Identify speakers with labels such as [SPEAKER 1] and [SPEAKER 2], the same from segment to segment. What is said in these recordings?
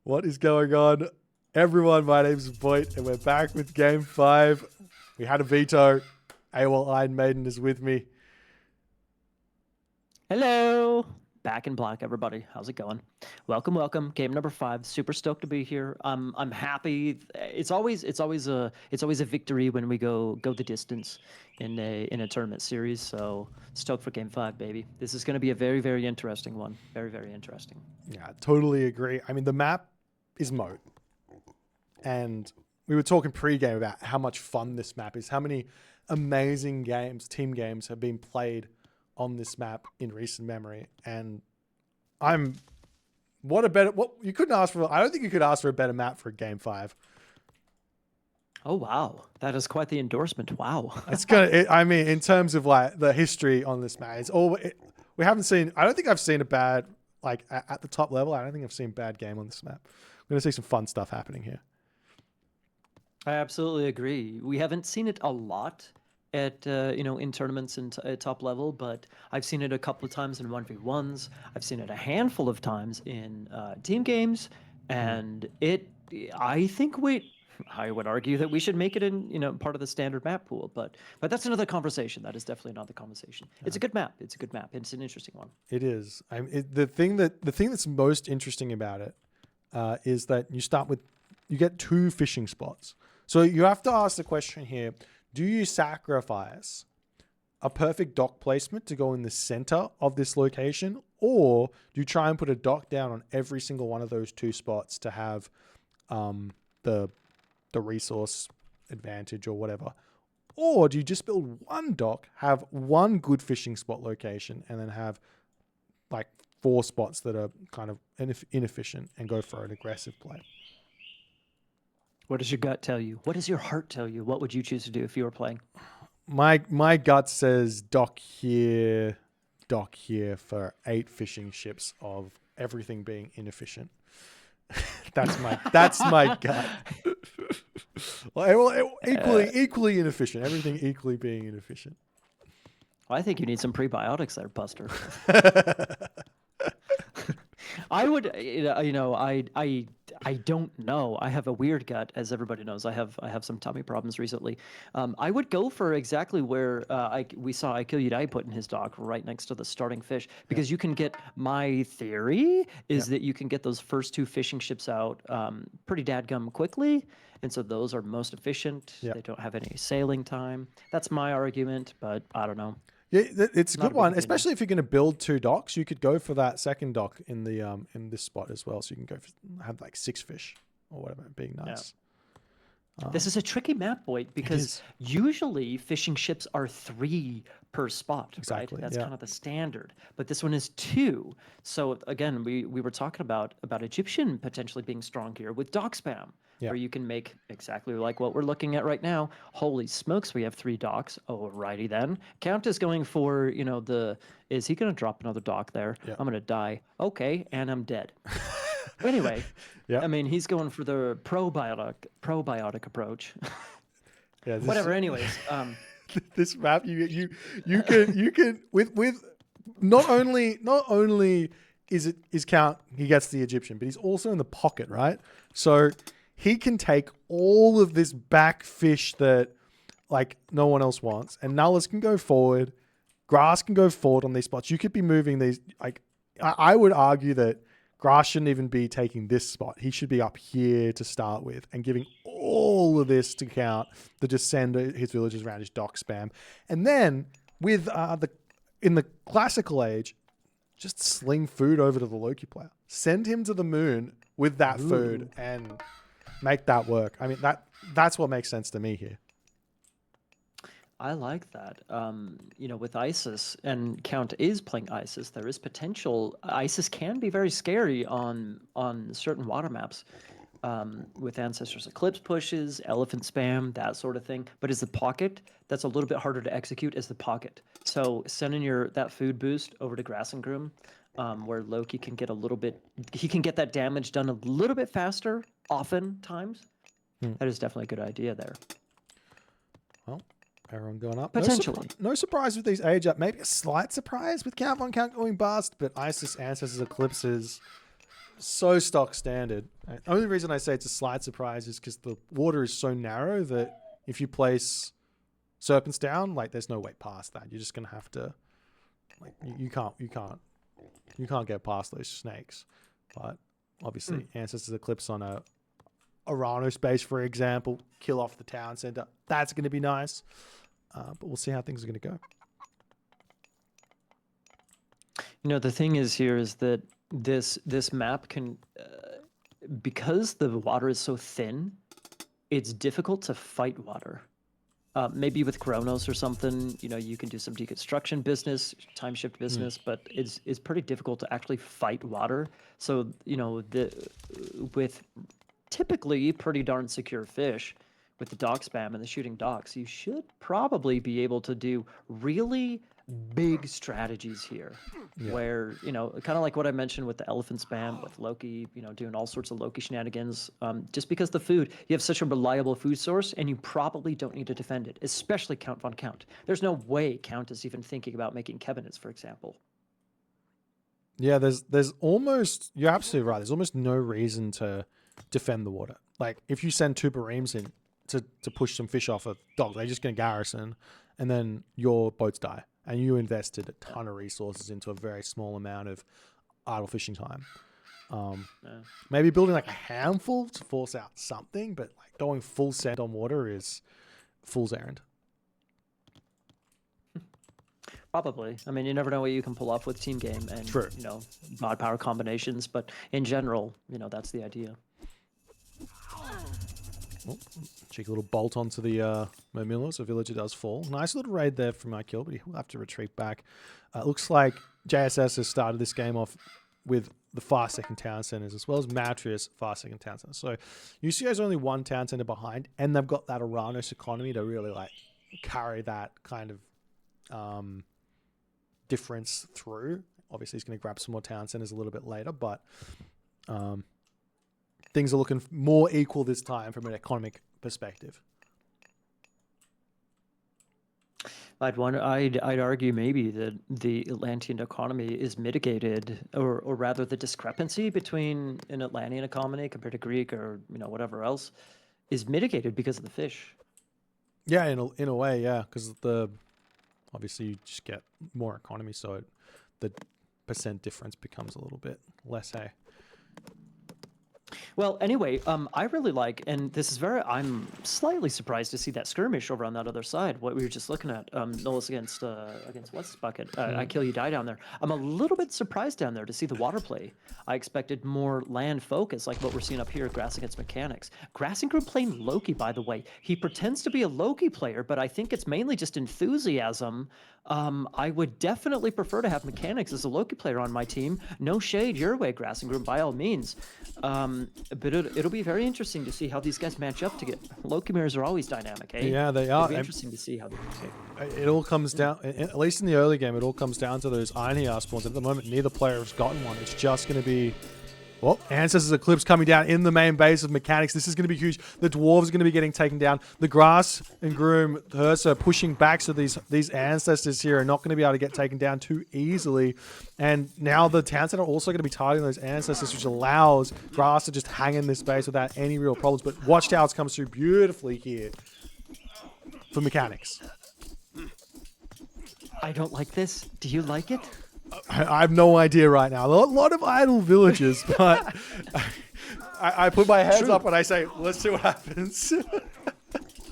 [SPEAKER 1] What is going on? Everyone, my name is Boit, and we're back with Game 5. We had a veto. AWOL Iron Maiden is with me.
[SPEAKER 2] Hello, back in black, everybody. How's it going? Welcome, welcome. Game number 5. Super stoked to be here. I'm happy. It's always a victory when we go the distance in a tournament series. So stoked for Game 5, baby. This is going to be a very, very interesting one. Very, very interesting.
[SPEAKER 1] Yeah, totally agree. I mean, the map is Moat. And we were talking pre-game about how much fun this map is, how many amazing games, team games have been played on this map in recent memory. And you couldn't ask for, I don't think you could ask for a better map for Game 5.
[SPEAKER 2] Oh, wow. That is quite the endorsement. Wow.
[SPEAKER 1] I mean, in terms of like the history on this map, we haven't seen, I don't think I've seen a bad, like at the top level, I don't think I've seen a bad game on this map. We're going to see some fun stuff happening here.
[SPEAKER 2] I absolutely agree. We haven't seen it a lot at in tournaments and at top level, but I've seen it a couple of times in 1v1s. I've seen it a handful of times in team games, and I would argue that we should make it in part of the standard map pool, but that's another conversation. That is definitely another conversation. It's a good map. It's a good map. It's an interesting one.
[SPEAKER 1] It is. The thing that's most interesting about it is that you get 2 fishing spots. So you have to ask the question here, do you sacrifice a perfect dock placement to go in the center of this location, or do you try and put a dock down on every single one of those 2 spots to have the resource advantage or whatever? Or do you just build one dock, have one good fishing spot location, and then have like 4 spots that are kind of inefficient and go for an aggressive play?
[SPEAKER 2] What does your gut tell you? What does your heart tell you? What would you choose to do if you were playing?
[SPEAKER 1] My gut says dock here for 8 fishing ships of everything being inefficient. that's my gut. Equally inefficient. Everything equally being inefficient.
[SPEAKER 2] I think you need some prebiotics there, Buster. I would, I don't know. I have a weird gut, as everybody knows. I have some tummy problems recently. I would go for exactly where we saw I Kill You Die put in his dock, right next to the starting fish, because you can get. My theory is that you can get those first 2 fishing ships out pretty dadgum quickly, and so those are most efficient. They don't have any sailing time. That's my argument, but I don't know.
[SPEAKER 1] Yeah, it's a good one, especially if you're going to build 2 docks. You could go for that second dock in the in this spot as well, so you can have like 6 fish or whatever, being nice.
[SPEAKER 2] Yeah. This is a tricky map, Boyd, because usually fishing ships are 3 per spot, right? That's kind of the standard. But this one is 2. So again, we were talking about Egyptian potentially being strong here with dock spam. Where you can make exactly like what we're looking at right now. Holy smokes, we have 3 docks. Alrighty then. Count is going for, is he going to drop another dock there? I'm going to die. Okay, and I'm dead. Anyway, I mean, he's going for the probiotic approach. Whatever, anyways.
[SPEAKER 1] This map, you can with not only is Count, he gets the Egyptian, but he's also in the pocket, right? So he can take all of this back fish that like no one else wants, and Nullus can go forward, Grass can go forward on these spots. You could be moving these, like I would argue that Grass shouldn't even be taking this spot. He should be up here to start with and giving all of this to Count to just send his villagers around his dock spam. And then with in the classical age, just sling food over to the Loki player. Send him to the moon with that food and make that work. I mean, that's what makes sense to me here.
[SPEAKER 2] I like that. With Isis, and Count is playing Isis, there is potential. Isis can be very scary on certain water maps, with Ancestors Eclipse pushes, Elephant spam, that sort of thing. But as the pocket, that's a little bit harder to execute as the pocket. So sending that food boost over to Grass and Groom, where Loki can get he can get that damage done a little bit faster, oftentimes. That is definitely a good idea there.
[SPEAKER 1] Well, everyone going up.
[SPEAKER 2] Potentially.
[SPEAKER 1] No surprise with these age up. Maybe a slight surprise with Count on Count going bust, but Isis, Ancestors, Eclipses. so stock standard. The only reason I say it's a slight surprise is because the water is so narrow that if you place serpents down, like there's no way past that. You're just gonna have to, like, you can't get past those snakes. But obviously, Ancestors Eclipse on a Arano space, for example, kill off the town center. That's gonna be nice. But we'll see how things are gonna go.
[SPEAKER 2] You know, the thing is here is that this map can, because the water is so thin, it's difficult to fight water. Maybe with Chronos or something, you know, you can do some deconstruction business, time shift business, but it's pretty difficult to actually fight water. So, you know, with typically pretty darn secure fish, with the dock spam and the shooting docks, you should probably be able to do really big strategies here where, you know, kind of like what I mentioned with the elephant spam, with Loki, you know, doing all sorts of Loki shenanigans. Just because the food, you have such a reliable food source and you probably don't need to defend it, especially Count Von Count. There's no way Count is even thinking about making cabinets, for example.
[SPEAKER 1] Yeah, there's almost, you're absolutely right. There's almost no reason to defend the water. Like if you send two Bareems in to push some fish off a dock, they're just going to garrison and then your boats die. And you invested a ton of resources into a very small amount of idle fishing time. Maybe building like a handful to force out something, but like going full send on water is fool's errand.
[SPEAKER 2] Probably. I mean, you never know what you can pull off with team game and, you know, god power combinations, but in general, you know, that's the idea.
[SPEAKER 1] Oh, cheeky little bolt onto the Mermillo, so Villager does fall. Nice little raid there from my kill, but he'll have to retreat back. Looks like JSS has started this game off with the fast second town centers, as well as Matrius fast second town centers. So UCA is only one town center behind, and they've got that Aranos economy to really like carry that kind of difference through. Obviously, he's going to grab some more town centers a little bit later, but things are looking more equal this time from an economic perspective.
[SPEAKER 2] I'd argue maybe that the Atlantean economy is mitigated, or rather the discrepancy between an Atlantean economy compared to Greek or, you know, whatever else is mitigated because of the fish.
[SPEAKER 1] Yeah, in a way, yeah, because obviously you just get more economy, so the percent difference becomes a little bit less, hey?
[SPEAKER 2] Well, anyway, I really like, and this is I'm slightly surprised to see that skirmish over on that other side, what we were just looking at, Nolas against what's his bucket? I Kill You Die down there. I'm a little bit surprised down there to see the water play. I expected more land focus, like what we're seeing up here, Grass against Mechanics. Grassing Group playing Loki, by the way. He pretends to be a Loki player, but I think it's mainly just enthusiasm. I would definitely prefer to have Mechanics as a Loki player on my team. No shade your way, Grassing Group, by all means. But it'll be very interesting to see how these guys match up together. Loki mirrors are always dynamic, eh?
[SPEAKER 1] Yeah, they are.
[SPEAKER 2] It'll be interesting to see how they
[SPEAKER 1] It all comes down, at least in the early game, it all comes down to those Iron Heart spawns. At the moment, neither player has gotten one. It's just going to be... Well, Ancestors Eclipse coming down in the main base of Mechanics. This is going to be huge. The Dwarves are going to be getting taken down. The Grass and Groom Ursa pushing back, so these Ancestors here are not going to be able to get taken down too easily. And now the town center are also going to be targeting those Ancestors, which allows Grass to just hang in this base without any real problems. But Watchtowers comes through beautifully here for Mechanics.
[SPEAKER 2] I don't like this. Do you like it?
[SPEAKER 1] I have no idea right now. A lot of idle villages, but I put my hands up and I say, let's see what happens.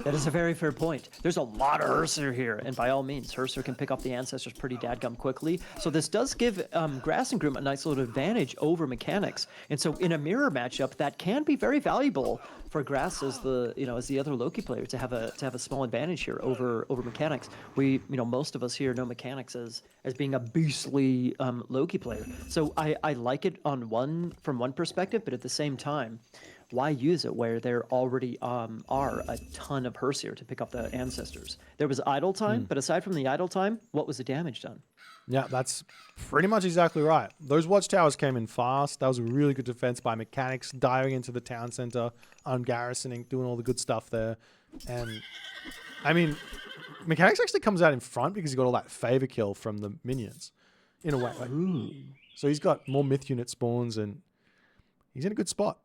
[SPEAKER 2] That is a very fair point. There's a lot of Herser here, and by all means, Herser can pick up the Ancestors pretty dadgum quickly. So this does give Grass and Groom a nice little advantage over Mechanics. And so in a mirror matchup, that can be very valuable for Grass as the other Loki player to have a small advantage here over Mechanics. Most of us here know Mechanics as being a beastly Loki player. So I like it from one perspective, but at the same time, why use it where there already are a ton of Hersier to pick up the Ancestors? There was idle time, but aside from the idle time, what was the damage done?
[SPEAKER 1] Yeah, that's pretty much exactly right. Those Watchtowers came in fast. That was a really good defense by Mechanics, diving into the town center, ungarrisoning, doing all the good stuff there. And, I mean, Mechanics actually comes out in front because he got all that favor kill from the minions, in a way. So he's got more myth unit spawns and he's in a good spot.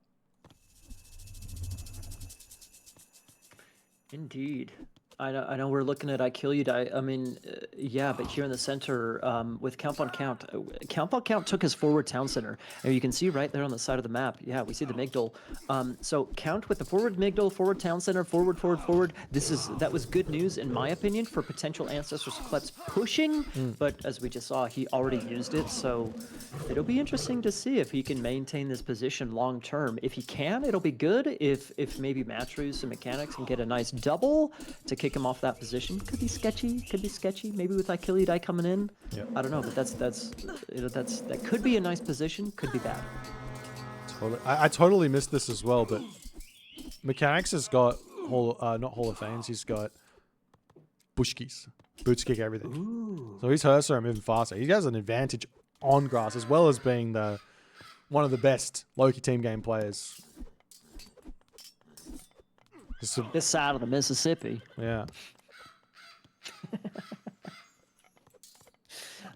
[SPEAKER 2] Indeed. I know we're looking at I Kill You Die. I mean, yeah, but here in the center with Count on Count. Count on Count took his forward town center. And you can see right there on the side of the map. Yeah, we see the Migdal. So Count with the forward Migdal, forward town center, forward. That was good news, in my opinion, for potential Ancestors Kleps pushing. But as we just saw, he already used it. So it'll be interesting to see if he can maintain this position long term. If he can, it'll be good. If maybe Matrews and Mechanics can get a nice double to kick him off that position, could be sketchy. Maybe with I Kill You Die coming in.
[SPEAKER 1] Yep.
[SPEAKER 2] I don't know, but that could be a nice position. Could be bad.
[SPEAKER 1] Totally. I totally missed this as well, but Mechanics has got not Hall of Fames. He's got Bushkis, boots kick everything.
[SPEAKER 2] Ooh.
[SPEAKER 1] So his Hersa are moving faster. He has an advantage on grass as well as being one of the best Loki team game players.
[SPEAKER 2] This side of the Mississippi.
[SPEAKER 1] Yeah.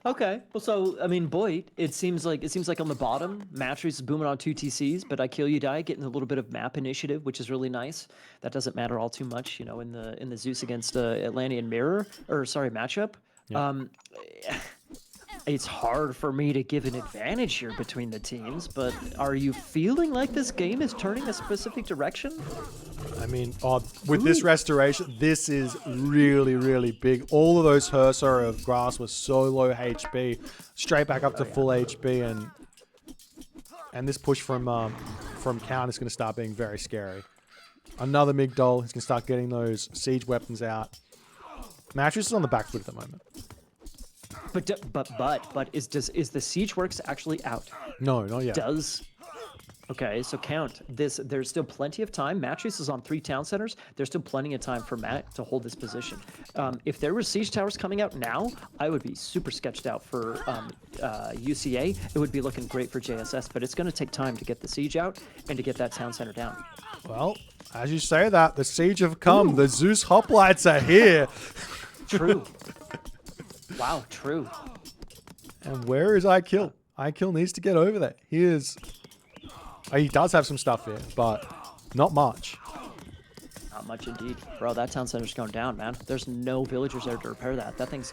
[SPEAKER 2] Okay. Well, so I mean, Boit. It seems like on the bottom, Matrews is booming on 2 TCs, but I Kill You Die getting a little bit of map initiative, which is really nice. That doesn't matter all too much, you know, in the Zeus against Atlantean Mirror, matchup.
[SPEAKER 1] Yeah.
[SPEAKER 2] It's hard for me to give an advantage here between the teams, but are you feeling like this game is turning a specific direction?
[SPEAKER 1] I mean, with this restoration, this is really, really big. All of those Hersa of grass were so low HP, straight back up to full HP, and this push from Count is going to start being very scary. Another Migdal. He's going to start getting those siege weapons out. Matrews is on the back foot at the moment.
[SPEAKER 2] But is the siege works actually out?
[SPEAKER 1] No, not yet.
[SPEAKER 2] Okay, so Count this. There's still plenty of time. Matrews is on 3 town centers. There's still plenty of time for Matt to hold this position. If there were siege towers coming out now, I would be super sketched out for UCA. It would be looking great for JSS, but it's going to take time to get the siege out and to get that town center down.
[SPEAKER 1] Well, as you say that, the siege have come. Ooh. The Zeus hoplites are here.
[SPEAKER 2] True. Wow, true.
[SPEAKER 1] And where is iKill? iKill needs to get over there. He does have some stuff here, but not much.
[SPEAKER 2] Not much indeed. Bro, that town center's going down, man. There's no villagers there to repair that. That thing's...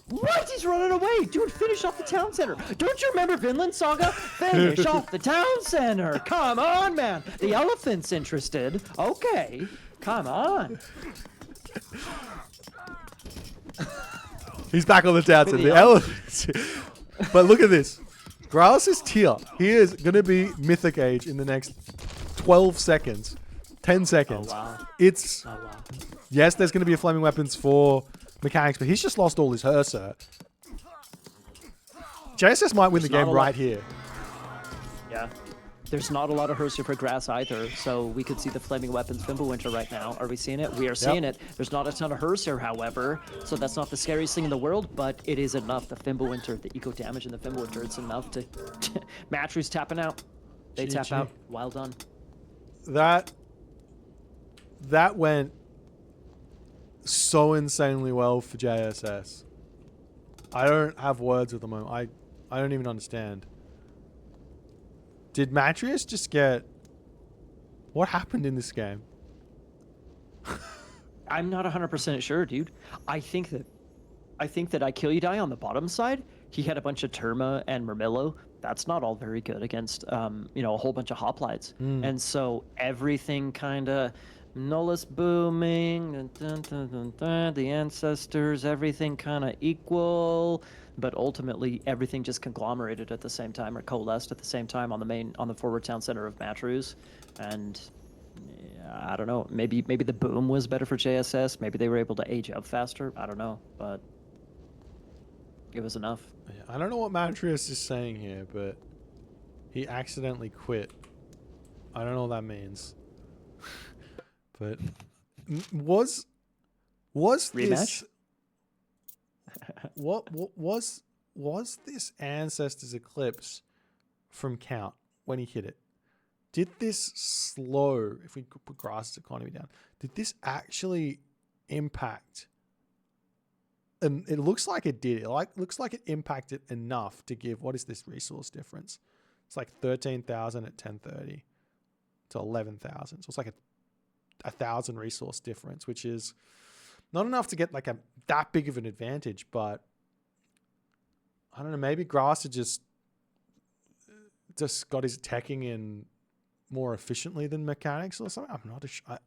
[SPEAKER 2] What? He's running away! Dude, finish off the town center! Don't you remember Vinland Saga? Finish off the town center! Come on, man! The elephant's interested. Okay. Come on.
[SPEAKER 1] He's back on the town center. The elephant. But look at this. Grass is tier. He is going to be Mythic Age in the next 12 seconds. 10 seconds.
[SPEAKER 2] Oh, wow.
[SPEAKER 1] Yes, there's going to be a Flaming Weapons for Mechanics, but he's just lost all his Hersa. JSS might win the game right here.
[SPEAKER 2] Yeah. There's not a lot of Hersa for grass either, so we could see the Flaming Weapons Fimbulwinter right now. Are we seeing it? We are seeing it. There's not a ton of Hersa, however, so that's not the scariest thing in the world, but it is enough. The Fimbulwinter, the eco damage in the Fimbulwinter, it's enough to... Matrews tapping out. They tap out. Well done.
[SPEAKER 1] That went so insanely well for JSS. I don't have words at the moment. I don't even understand. Did Matrews just get... What happened in this game?
[SPEAKER 2] I'm not 100% sure, dude. I think that I Kill You Die on the bottom side, he had a bunch of Terma and Murmillo. That's not all very good against, a whole bunch of hoplites. And so everything kind of... Nullus booming, the ancestors, everything kind of equal, but ultimately everything just conglomerated at the same time or coalesced at the same time on the forward town center of Matrews. And I don't know, maybe the boom was better for JSS. Maybe they were able to age up faster. I don't know, but it was enough.
[SPEAKER 1] I don't know what Matrews is saying here, but he accidentally quit. I don't know what that means. But was
[SPEAKER 2] rematch?
[SPEAKER 1] This what was this Ancestors Eclipse from Count when he hit it? Did this slow, if we could put Grass's economy down, did this actually impact? And it looks like it did. It looks like it impacted enough to give, what is this resource difference? It's like 13,000 at 1030 to 11,000. So it's like a 1,000 resource difference, which is not enough to get like that big of an advantage. But I don't know, maybe Grass had just got his teching in more efficiently than Mechanics or something. I'm not sure.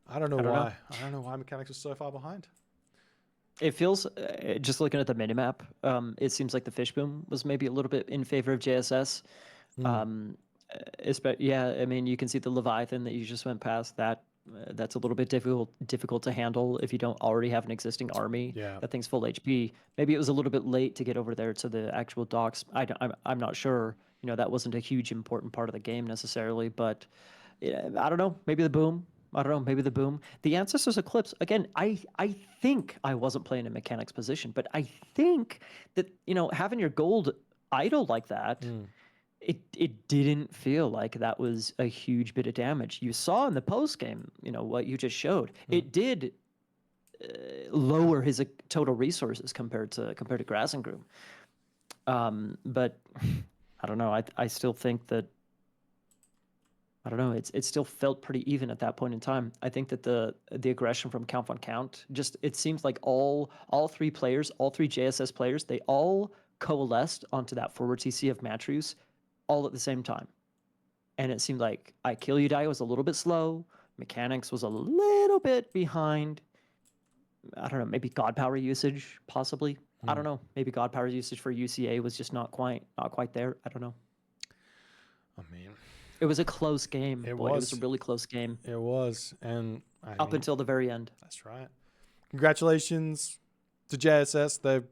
[SPEAKER 1] I don't know why. I don't know why Mechanics was so far behind.
[SPEAKER 2] It feels, just looking at the minimap, it seems like the Fishboom was maybe a little bit in favor of JSS. Yeah, I mean, you can see the Leviathan that you just went past. That's a little bit difficult to handle if you don't already have an existing army.
[SPEAKER 1] Yeah.
[SPEAKER 2] That thing's full HP. Maybe it was a little bit late to get over there to the actual docks. I'm not sure. You know, that wasn't a huge important part of the game necessarily, but I don't know. Maybe the boom. I don't know. Maybe the boom. The Ancestors Eclipse. Again, I think I wasn't playing in Mechanics position, but I think that, you know, having your gold idle like that, it didn't feel like that was a huge bit of damage. You saw in the post game, you know, what you just showed. It did lower his total resources compared to Grass and Groom. But I don't know. I still think that, I don't know. It still felt pretty even at that point in time. I think that the aggression from Count von Count, just, it seems like all three players, all three JSS players, they all coalesced onto that forward CC of Matreus all at the same time. And it seemed like I Kill You Die was a little bit slow. Mechanics was a little bit behind. I don't know, maybe God Power usage, possibly. I don't know. Maybe God Power usage for UCA was just not quite there. I don't know.
[SPEAKER 1] I mean,
[SPEAKER 2] it was a close game.
[SPEAKER 1] It
[SPEAKER 2] was. It
[SPEAKER 1] was
[SPEAKER 2] was a really close game.
[SPEAKER 1] It was. And
[SPEAKER 2] up until the very end.
[SPEAKER 1] That's right. Congratulations to JSS. They're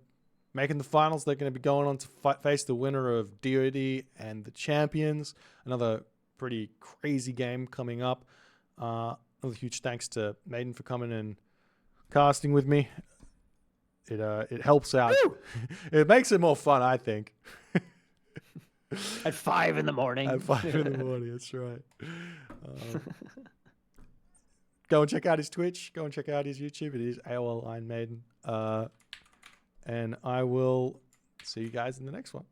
[SPEAKER 1] making the finals. They're going to be going on to face the winner of DOD and the champions. Another pretty crazy game coming up. Another huge thanks to Maiden for coming and casting with me. It helps out. It makes it more fun, I think.
[SPEAKER 2] At 5 in the morning.
[SPEAKER 1] At 5 in the morning, that's right. Go and check out his Twitch. Go and check out his YouTube. It is AOL Iron Maiden. And I will see you guys in the next one.